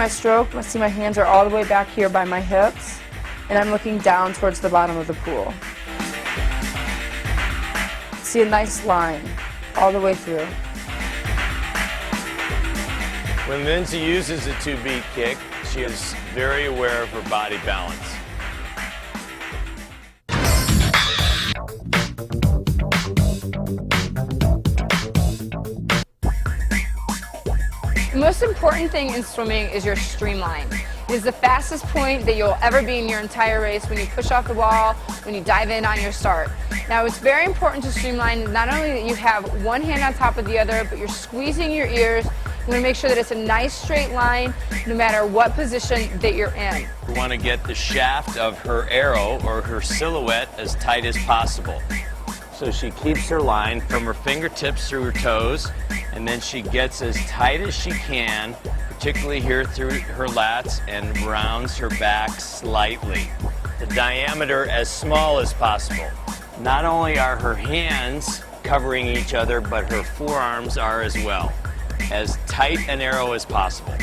my stroke, see my hands are all the way back here by my hips, and I'm looking down towards the bottom of the pool. See a nice line all the way through. When Lindsay uses a two-beat kick, she is very aware of her body balance. The most important thing in swimming is your streamline. It is the fastest point that you'll ever be in your entire race when you push off the wall, when you dive in on your start. Now, it's very important to streamline not only that you have one hand on top of the other, but you're squeezing your ears. You want to make sure that it's a nice straight line no matter what position that you're in. We want to get the shaft of her arrow or her silhouette as tight as possible. So she keeps her line from her fingertips through her toes, and then she gets as tight as she can, particularly here through her lats, and rounds her back slightly. The diameter as small as possible. Not only are her hands covering each other, but her forearms are as well. As tight an arrow as possible.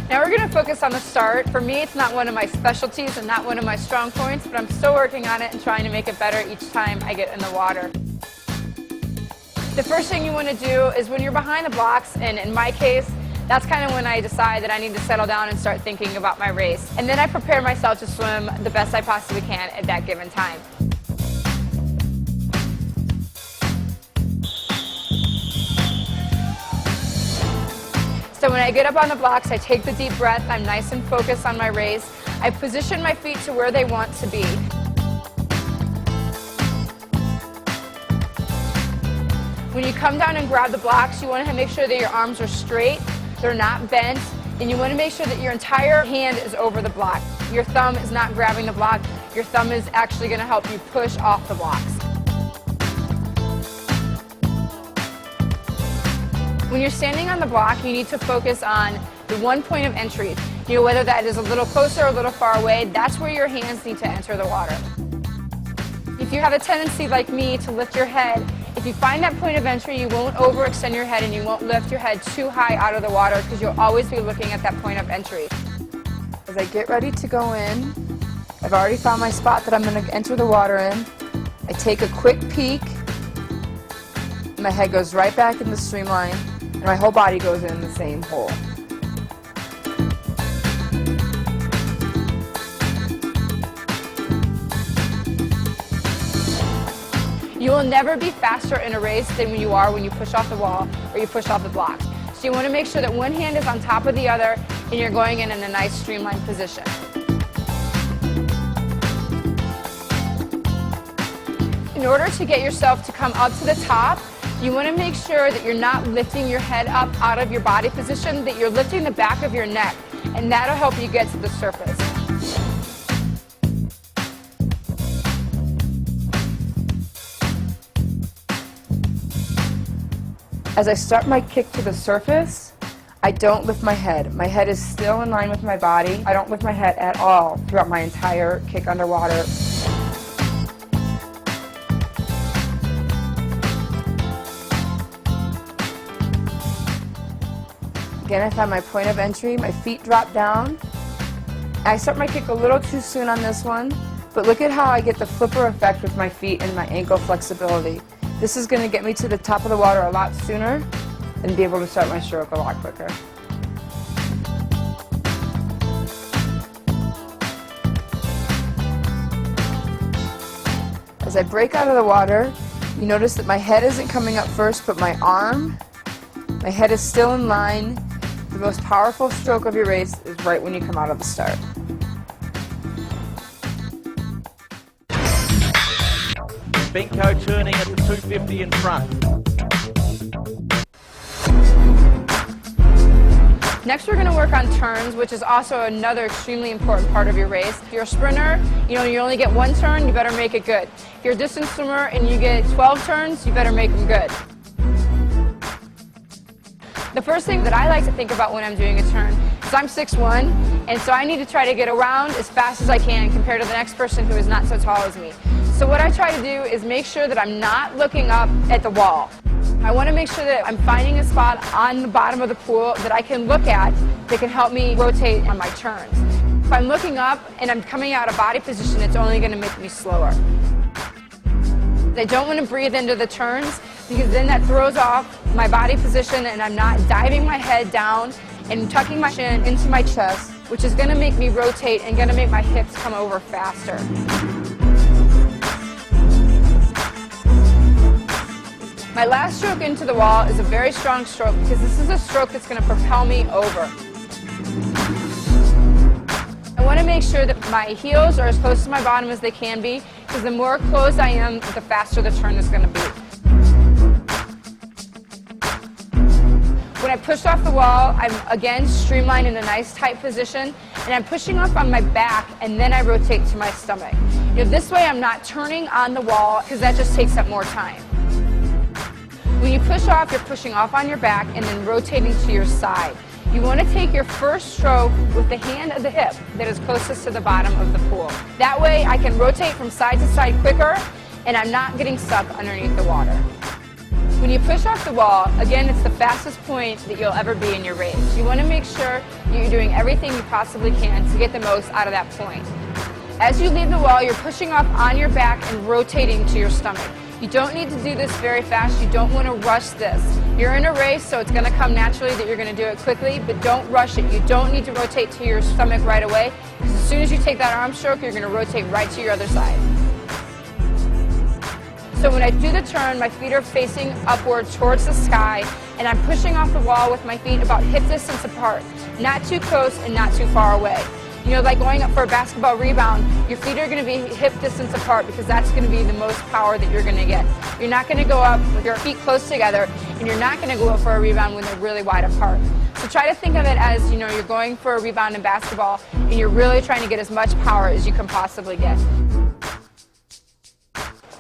Now we're going to focus on the start. For me, it's not one of my specialties and not one of my strong points, but I'm still working on it and trying to make it better each time I get in the water. The first thing you want to do is when you're behind the blocks, and in my case, that's kind of when I decide that I need to settle down and start thinking about my race. And then I prepare myself to swim the best I possibly can at that given time. So when I get up on the blocks, I take the deep breath, I'm nice and focused on my race. I position my feet to where they want to be. When you come down and grab the blocks, you want to make sure that your arms are straight, they're not bent, and you want to make sure that your entire hand is over the block. Your thumb is not grabbing the block, your thumb is actually going to help you push off the blocks. When you're standing on the block, you need to focus on the one point of entry. You know, whether that is a little closer or a little far away, that's where your hands need to enter the water. If you have a tendency like me to lift your head, if you find that point of entry, you won't overextend your head and you won't lift your head too high out of the water because you'll always be looking at that point of entry. As I get ready to go in, I've already found my spot that I'm going to enter the water in. I take a quick peek, my head goes right back in the streamline, and my whole body goes in the same hole. You will never be faster in a race than you are when you push off the wall or you push off the blocks. So you want to make sure that one hand is on top of the other and you're going in a nice streamlined position. In order to get yourself to come up to the top, you want to make sure that you're not lifting your head up out of your body position, that you're lifting the back of your neck, and that'll help you get to the surface. As I start my kick to the surface, I don't lift my head. My head is still in line with my body. I don't lift my head at all throughout my entire kick underwater. Again, I find my point of entry, my feet drop down. I start my kick a little too soon on this one, but look at how I get the flipper effect with my feet and my ankle flexibility. This is going to get me to the top of the water a lot sooner and be able to start my stroke a lot quicker. As I break out of the water, you notice that my head isn't coming up first, but my arm. My head is still in line. The most powerful stroke of your race is right when you come out of the start. Benko turning at the 250 in front. Next we're going to work on turns, which is also another extremely important part of your race. If you're a sprinter, you only get one turn, you better make it good. If you're a distance swimmer and you get 12 turns, you better make them good. The first thing that I like to think about when I'm doing a turn is I'm 6'1", And so I need to try to get around as fast as I can compared to the next person who is not so tall as me. So what I try to do is make sure that I'm not looking up at the wall. I want to make sure that I'm finding a spot on the bottom of the pool that I can look at that can help me rotate on my turns. If I'm looking up and I'm coming out of body position, it's only going to make me slower. I don't want to breathe into the turns because then that throws off my body position and I'm not diving my head down and tucking my chin into my chest, which is going to make me rotate and going to make my hips come over faster. My last stroke into the wall is a very strong stroke because this is a stroke that's going to propel me over. I want to make sure that my heels are as close to my bottom as they can be because the more closed I am, the faster the turn is going to be. When I push off the wall, I'm again streamlined in a nice tight position and I'm pushing off on my back and then I rotate to my stomach. This way I'm not turning on the wall because that just takes up more time. When you push off, you're pushing off on your back and then rotating to your side. You want to take your first stroke with the hand of the hip that is closest to the bottom of the pool. That way I can rotate from side to side quicker and I'm not getting stuck underneath the water. When you push off the wall, again, it's the fastest point that you'll ever be in your race. You want to make sure you're doing everything you possibly can to get the most out of that point. As you leave the wall, you're pushing off on your back and rotating to your stomach. You don't need to do this very fast. You don't want to rush this. You're in a race, so it's going to come naturally that you're going to do it quickly, but don't rush it. You don't need to rotate to your stomach right away, because as soon as you take that arm stroke, you're going to rotate right to your other side. So when I do the turn, my feet are facing upward towards the sky, and I'm pushing off the wall with my feet about hip distance apart, not too close and not too far away. Like going up for a basketball rebound, your feet are going to be hip distance apart because that's going to be the most power that you're going to get. You're not going to go up with your feet close together, and you're not going to go up for a rebound when they're really wide apart. So try to think of it as, you're going for a rebound in basketball, and you're really trying to get as much power as you can possibly get.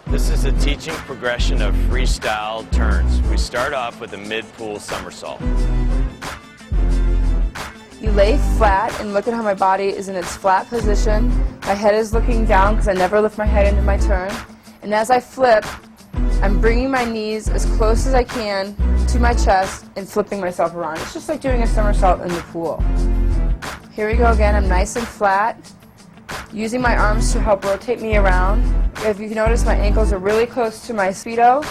This is a teaching progression of freestyle turns. We start off with a mid-pool somersault. You lay flat and look at how my body is in its flat position. My head is looking down because I never lift my head into my turn. And as I flip, I'm bringing my knees as close as I can to my chest and flipping myself around. It's just like doing a somersault in the pool. Here we go again. I'm nice and flat, using my arms to help rotate me around. If you notice, my ankles are really close to my Speedo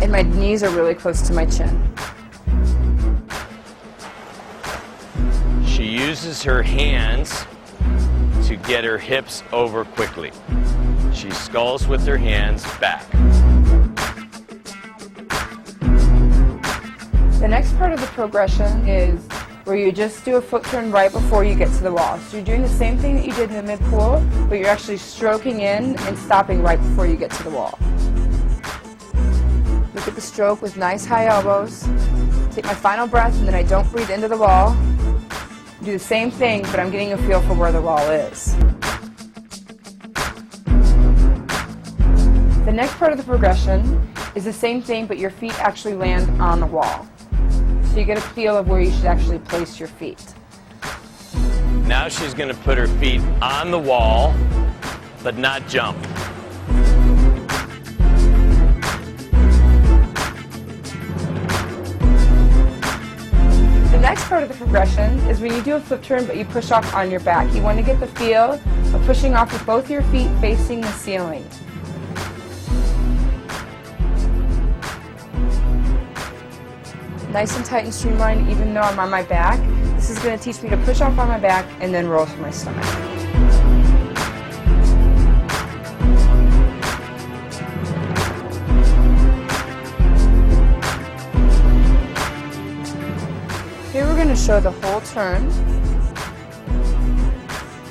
and my knees are really close to my chin. She uses her hands to get her hips over quickly. She sculls with her hands back. The next part of the progression is where you just do a foot turn right before you get to the wall. So you're doing the same thing that you did in the mid-pool, but you're actually stroking in and stopping right before you get to the wall. Look at the stroke with nice high elbows. Take my final breath and then I don't breathe into the wall. Do the same thing, but I'm getting a feel for where the wall is. The next part of the progression is the same thing, but your feet actually land on the wall. So you get a feel of where you should actually place your feet. Now she's going to put her feet on the wall, but not jump. The next part of the progression is when you do a flip turn, but you push off on your back. You want to get the feel of pushing off with both your feet facing the ceiling. Nice and tight and streamlined, even though I'm on my back. This is going to teach me to push off on my back and then roll to my stomach. Here we're going to show the whole turn.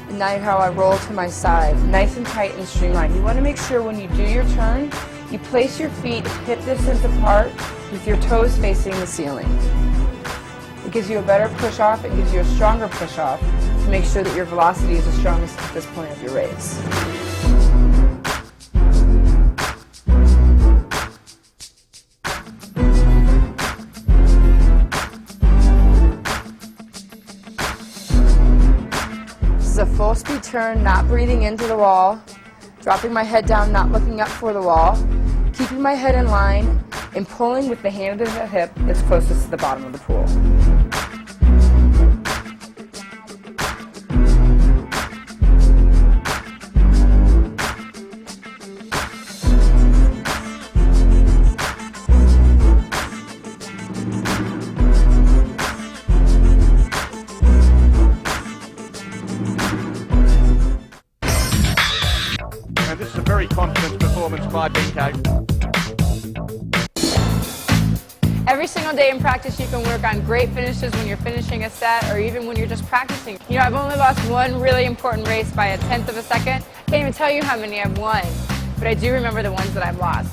And now how I roll to my side, nice and tight and streamlined. You want to make sure when you do your turn, you place your feet hip distance apart with your toes facing the ceiling. It gives you a better push off, it gives you a stronger push off to make sure that your velocity is the strongest at this point of your race. turn, not breathing into the wall, dropping my head down, not looking up for the wall, keeping my head in line, and pulling with the hand of the hip that's closest to the bottom of the pool. And this is a very confident performance by Benko. Every single day in practice, you can work on great finishes when you're finishing a set or even when you're just practicing. You know, I've only lost one really important race by 1/10 of a second. I can't even tell you how many I've won, but I do remember the ones that I've lost.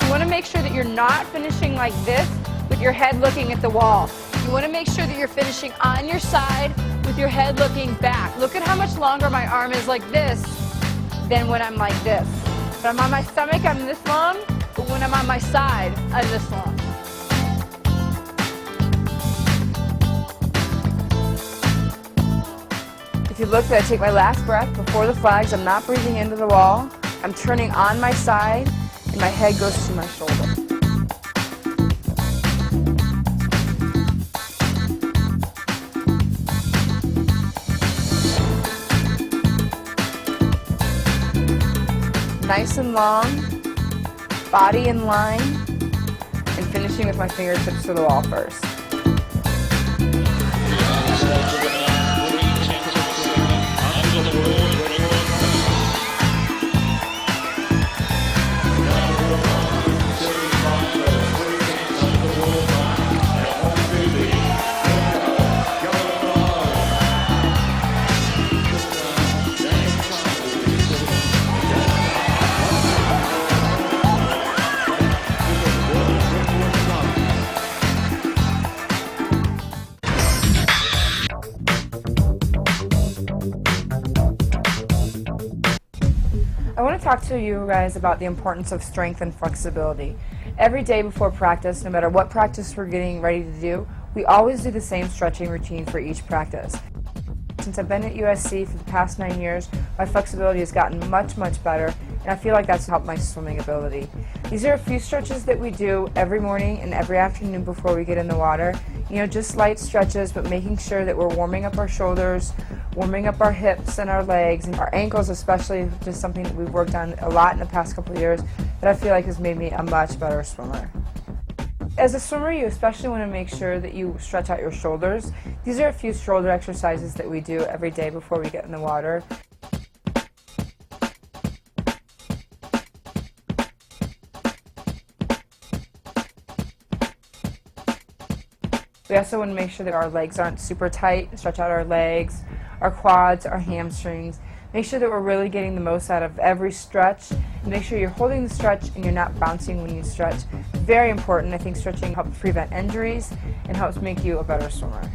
You want to make sure that you're not finishing like this with your head looking at the wall. You want to make sure that you're finishing on your side with your head looking back. Look at how much longer my arm is like this than when I'm like this. When I'm on my stomach, I'm this long, but when I'm on my side, I'm this long. If you look, I take my last breath before the flags. I'm not breathing into the wall. I'm turning on my side, and my head goes to my shoulder. Nice and long, body in line, and finishing with my fingertips to the wall first. I want to talk to you guys about the importance of strength and flexibility. Every day before practice, no matter what practice we're getting ready to do, we always do the same stretching routine for each practice. Since I've been at USC for the past 9 years, my flexibility has gotten much, much better, and I feel like that's helped my swimming ability. These are a few stretches that we do every morning and every afternoon before we get in the water. You know, just light stretches, but making sure that we're warming up our shoulders, warming up our hips and our legs, and our ankles especially, just something that we've worked on a lot in the past couple of years that I feel like has made me a much better swimmer. As a swimmer, you especially want to make sure that you stretch out your shoulders. These are a few shoulder exercises that we do every day before we get in the water. We also want to make sure that our legs aren't super tight, stretch out our legs, our quads, our hamstrings. Make sure that we're really getting the most out of every stretch, and make sure you're holding the stretch and you're not bouncing when you stretch. Very important. I think stretching helps prevent injuries and helps make you a better swimmer.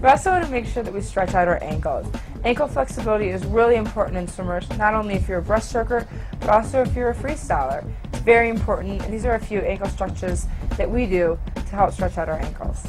We also want to make sure that we stretch out our ankles. Ankle flexibility is really important in swimmers, not only if you're a breaststroker, but also if you're a freestyler. It's very important, and these are a few ankle stretches that we do to help stretch out our ankles.